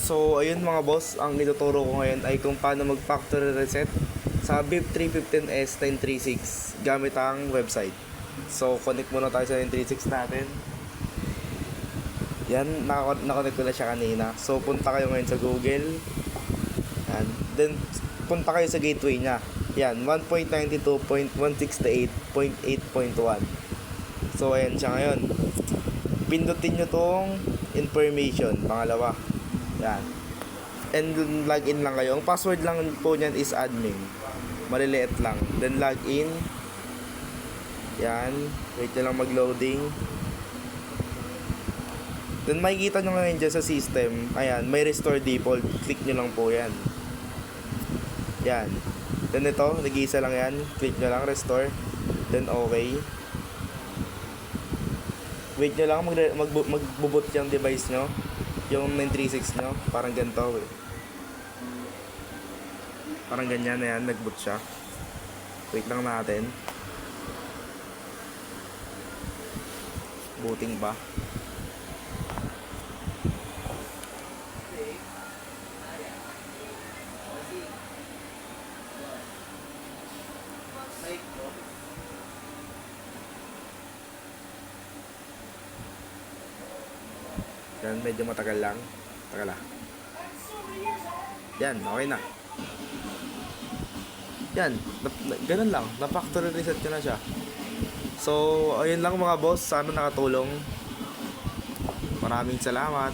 So, ayun mga boss, ang ituturo ko ngayon ay kung paano mag-factory reset sa BIP 315S 936 gamit ang website. So, connect muna tayo sa 936 natin. Yan, nakakonnect ko na siya kanina. So, punta kayo ngayon sa Google. Yan. Then, punta kayo sa gateway niya. Yan, 1.92.168.8.1. So, ayan siya ngayon. Pindutin nyo tong information, pangalawa. Yan. And login lang kayo. Ang password lang po niyan is admin. Maliliit lang. Then login. Yan. Wait nyo lang mag-loading. Then makikita nyo ngayon dyan sa system. Ayan. May restore default. Click nyo lang po yan. Yan. Then ito. Nag-iisa lang yan. Click nyo lang. Restore. Then okay. Wait nyo lang. Magboot yung device nyo. Yung 936 nyo, parang ganito eh. Parang ganyan na yan, nag-boot siya. Wait lang natin. Booting ba? Yan, medyo matagal lang. Tagal lang. Yan, okay na. Yan, ganun lang. Na-factory reset ko na siya. So, ayun lang mga boss. Sana nakatulong. Maraming salamat.